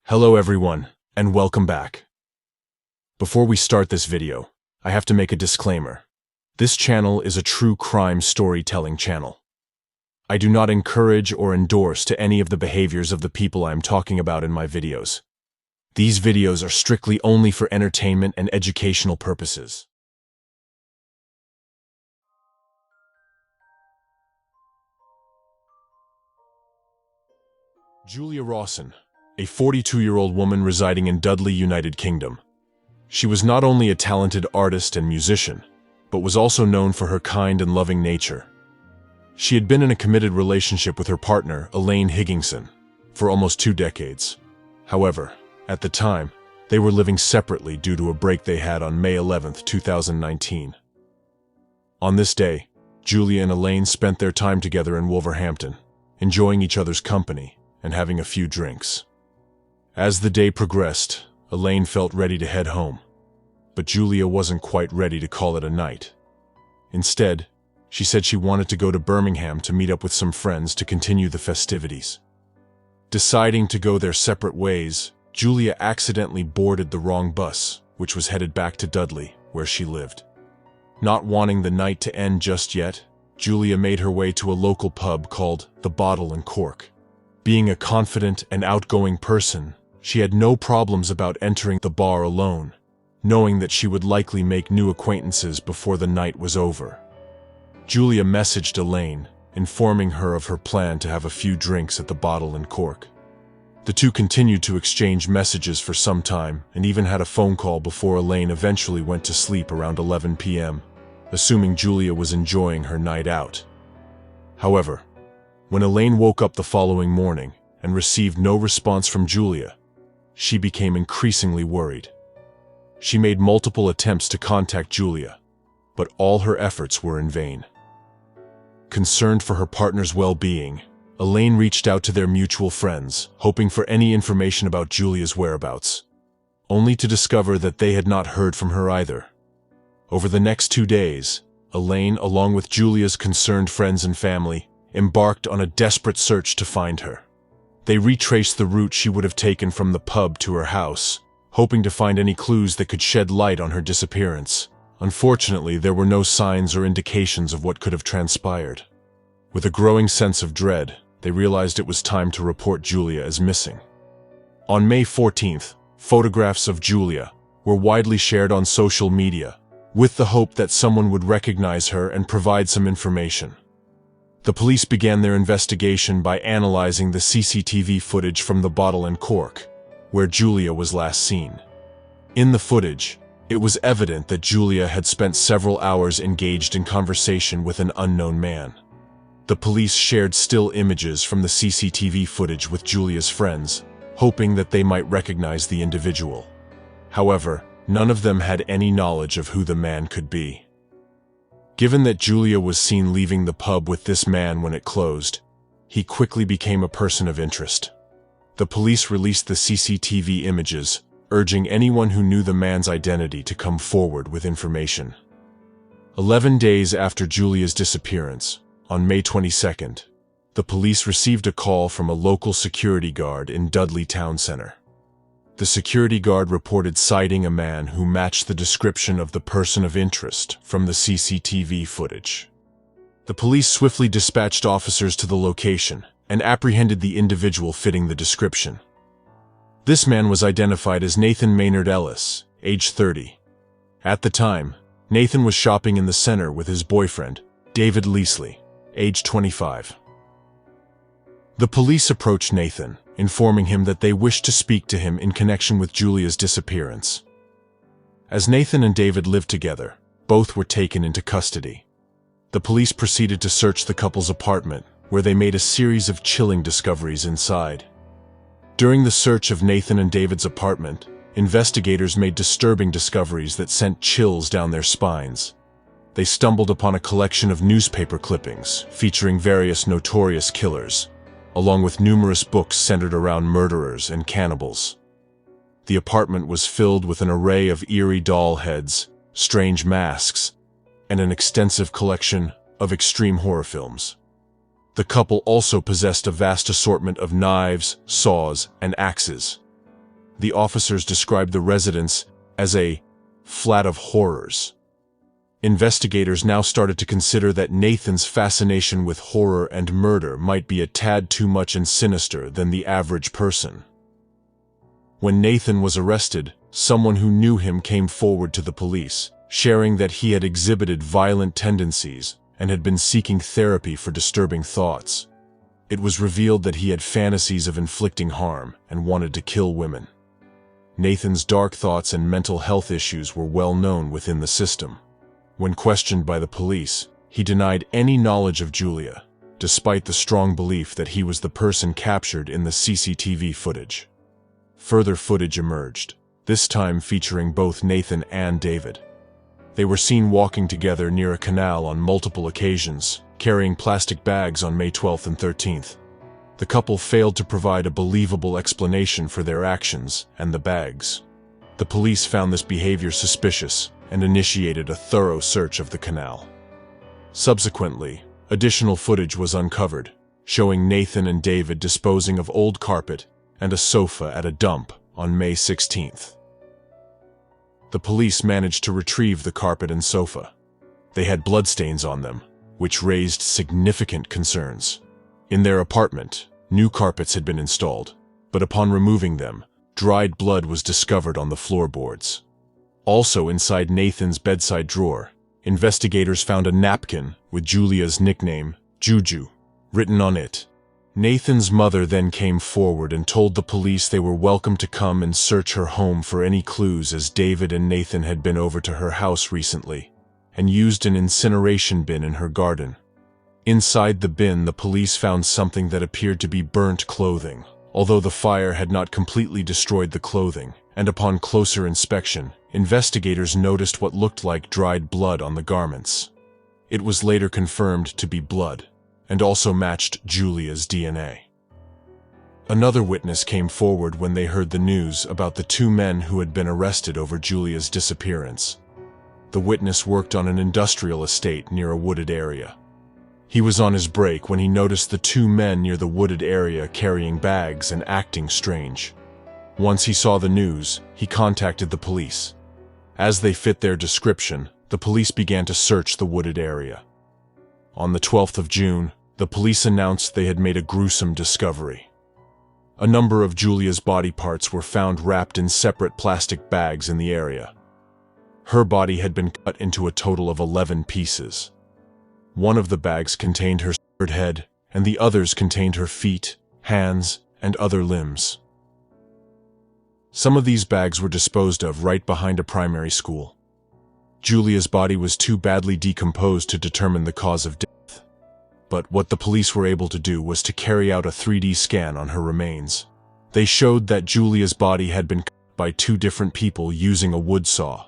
Hello everyone, and welcome back. Before we start this video, I have to make a disclaimer. This channel is a true crime storytelling channel. I do not encourage or endorse to any of the behaviors of the people I am talking about in my videos. These videos are strictly only for entertainment and educational purposes. Julia Rawson, a 42-year-old woman residing in Dudley, United Kingdom. She was not only a talented artist and musician, but was also known for her kind and loving nature. She had been in a committed relationship with her partner, Elaine Higginson, for almost 2 decades. However, at the time, they were living separately due to a break they had on May 11, 2019. On this day, Julia and Elaine spent their time together in Wolverhampton, enjoying each other's company and having a few drinks. As the day progressed, Elaine felt ready to head home, but Julia wasn't quite ready to call it a night. Instead, she said she wanted to go to Birmingham to meet up with some friends to continue the festivities. Deciding to go their separate ways, Julia accidentally boarded the wrong bus, which was headed back to Dudley, where she lived. Not wanting the night to end just yet, Julia made her way to a local pub called the Bottle and Cork. Being a confident and outgoing person, she had no problems about entering the bar alone, knowing that she would likely make new acquaintances before the night was over. Julia messaged Elaine, informing her of her plan to have a few drinks at the Bottle and Cork. The two continued to exchange messages for some time and even had a phone call before Elaine eventually went to sleep around 11 p.m., assuming Julia was enjoying her night out. However, when Elaine woke up the following morning and received no response from Julia, she became increasingly worried. She made multiple attempts to contact Julia, but all her efforts were in vain. Concerned for her partner's well-being, Elaine reached out to their mutual friends, hoping for any information about Julia's whereabouts, only to discover that they had not heard from her either. Over the next 2 days, Elaine, along with Julia's concerned friends and family, embarked on a desperate search to find her. They retraced the route she would have taken from the pub to her house, hoping to find any clues that could shed light on her disappearance. Unfortunately, there were no signs or indications of what could have transpired. With a growing sense of dread, they realized it was time to report Julia as missing. On May 14th, photographs of Julia were widely shared on social media, with the hope that someone would recognize her and provide some information. The police began their investigation by analyzing the CCTV footage from the Bottle and Cork, where Julia was last seen. In the footage, it was evident that Julia had spent several hours engaged in conversation with an unknown man. The police shared still images from the CCTV footage with Julia's friends, hoping that they might recognize the individual. However, none of them had any knowledge of who the man could be. Given that Julia was seen leaving the pub with this man when it closed, he quickly became a person of interest. The police released the CCTV images, urging anyone who knew the man's identity to come forward with information. 11 days after Julia's disappearance, on May 22nd, the police received a call from a local security guard in Dudley Town Centre. The security guard reported sighting a man who matched the description of the person of interest from the CCTV footage. The police swiftly dispatched officers to the location and apprehended the individual fitting the description. This man was identified as Nathan Maynard Ellis, age 30. At the time, Nathan was shopping in the center with his boyfriend, David Leasley, age 25. The police approached Nathan, informing him that they wished to speak to him in connection with Julia's disappearance. As Nathan and David lived together, both were taken into custody. The police proceeded to search the couple's apartment, where they made a series of chilling discoveries inside. During the search of Nathan and David's apartment, investigators made disturbing discoveries that sent chills down their spines. They stumbled upon a collection of newspaper clippings featuring various notorious killers, along with numerous books centered around murderers and cannibals. The apartment was filled with an array of eerie doll heads, strange masks, and an extensive collection of extreme horror films. The couple also possessed a vast assortment of knives, saws, and axes. The officers described the residence as a flat of horrors. Investigators now started to consider that Nathan's fascination with horror and murder might be a tad too much and sinister than the average person. When Nathan was arrested, someone who knew him came forward to the police, sharing that he had exhibited violent tendencies and had been seeking therapy for disturbing thoughts. It was revealed that he had fantasies of inflicting harm and wanted to kill women. Nathan's dark thoughts and mental health issues were well known within the system. When questioned by the police, he denied any knowledge of Julia, despite the strong belief that he was the person captured in the CCTV footage. Further footage emerged, this time featuring both Nathan and David. They were seen walking together near a canal on multiple occasions, carrying plastic bags on May 12th and 13th. The couple failed to provide a believable explanation for their actions and the bags. The police found this behavior suspicious and initiated a thorough search of the canal. Subsequently, additional footage was uncovered, showing Nathan and David disposing of old carpet and a sofa at a dump on May 16th. The police managed to retrieve the carpet and sofa. They had bloodstains on them, which raised significant concerns. In their apartment, new carpets had been installed, but upon removing them, dried blood was discovered on the floorboards. Also inside Nathan's bedside drawer, investigators found a napkin with Julia's nickname, Juju, written on it. Nathan's mother then came forward and told the police they were welcome to come and search her home for any clues, as David and Nathan had been over to her house recently and used an incineration bin in her garden. Inside the bin, the police found something that appeared to be burnt clothing, although the fire had not completely destroyed the clothing, and upon closer inspection, investigators noticed what looked like dried blood on the garments. It was later confirmed to be blood, and also matched Julia's DNA. Another witness came forward when they heard the news about the two men who had been arrested over Julia's disappearance. The witness worked on an industrial estate near a wooded area. He was on his break when he noticed the two men near the wooded area carrying bags and acting strange. Once he saw the news, he contacted the police. As they fit their description, the police began to search the wooded area. On the 12th of June, the police announced they had made a gruesome discovery. A number of Julia's body parts were found wrapped in separate plastic bags in the area. Her body had been cut into a total of 11 pieces. One of the bags contained her severed head, and the others contained her feet, hands, and other limbs. Some of these bags were disposed of right behind a primary school. Julia's body was too badly decomposed to determine the cause of death. But what the police were able to do was to carry out a 3D scan on her remains. They showed that Julia's body had been cut by two different people using a wood saw.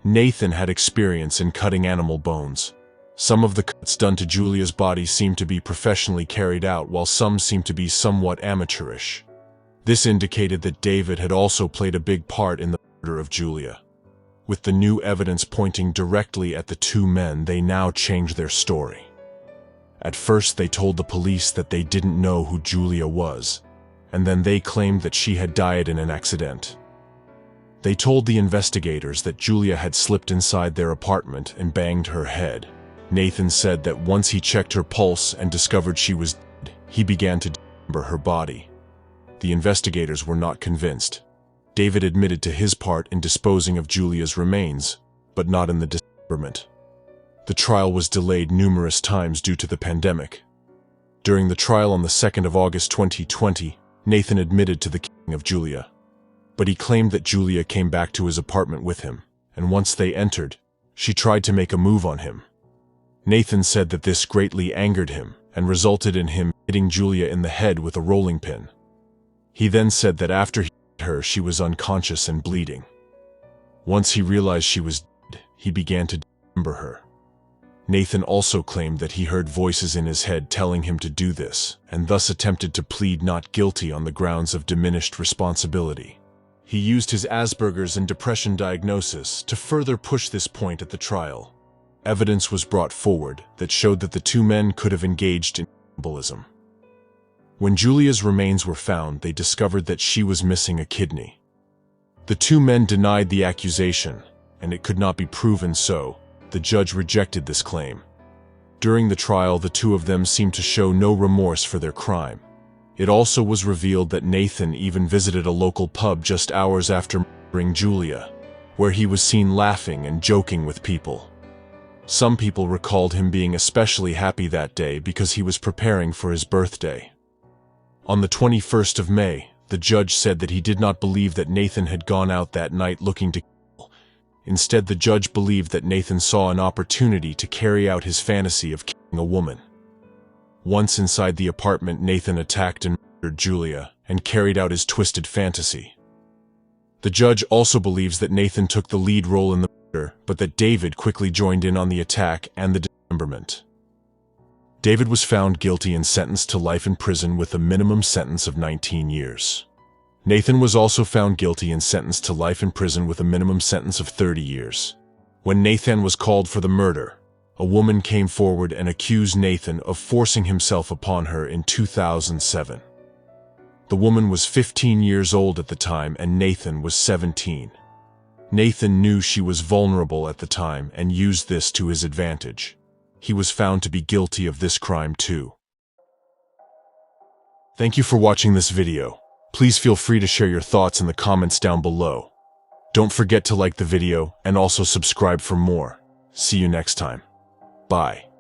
Nathan had experience in cutting animal bones. Some of the cuts done to Julia's body seemed to be professionally carried out, while some seemed to be somewhat amateurish. This indicated that David had also played a big part in the murder of Julia. With the new evidence pointing directly at the two men, they now changed their story. At first, they told the police that they didn't know who Julia was, and then they claimed that she had died in an accident. They told the investigators that Julia had slipped inside their apartment and banged her head. Nathan said that once he checked her pulse and discovered she was dead, he began to dismember her body. The investigators were not convinced. David admitted to his part in disposing of Julia's remains, but not in the dismemberment. The trial was delayed numerous times due to the pandemic. During the trial on the 2nd of August 2020, Nathan admitted to the killing of Julia. But he claimed that Julia came back to his apartment with him, and once they entered, she tried to make a move on him. Nathan said that this greatly angered him and resulted in him hitting Julia in the head with a rolling pin. He then said that after he hit her, she was unconscious and bleeding. Once he realized she was dead, he began to dismember her. Nathan also claimed that he heard voices in his head telling him to do this, and thus attempted to plead not guilty on the grounds of diminished responsibility. He used his Asperger's and depression diagnosis to further push this point at the trial. Evidence was brought forward that showed that the two men could have engaged in cannibalism. When Julia's remains were found, they discovered that she was missing a kidney. The two men denied the accusation, and it could not be proven, so the judge rejected this claim. During the trial, the two of them seemed to show no remorse for their crime. It also was revealed that Nathan even visited a local pub just hours after murdering Julia, where he was seen laughing and joking with people. Some people recalled him being especially happy that day because he was preparing for his birthday. On the 21st of May, the judge said that he did not believe that Nathan had gone out that night looking to kill. Instead, the judge believed that Nathan saw an opportunity to carry out his fantasy of killing a woman. Once inside the apartment, Nathan attacked and murdered Julia and carried out his twisted fantasy. The judge also believes that Nathan took the lead role in the murder, but that David quickly joined in on the attack and the dismemberment. David was found guilty and sentenced to life in prison with a minimum sentence of 19 years. Nathan was also found guilty and sentenced to life in prison with a minimum sentence of 30 years. When Nathan was called for the murder, a woman came forward and accused Nathan of forcing himself upon her in 2007. The woman was 15 years old at the time and Nathan was 17. Nathan knew she was vulnerable at the time and used this to his advantage. He was found to be guilty of this crime too. Thank you for watching this video. Please feel free to share your thoughts in the comments down below. Don't forget to like the video and also subscribe for more. See you next time. Bye.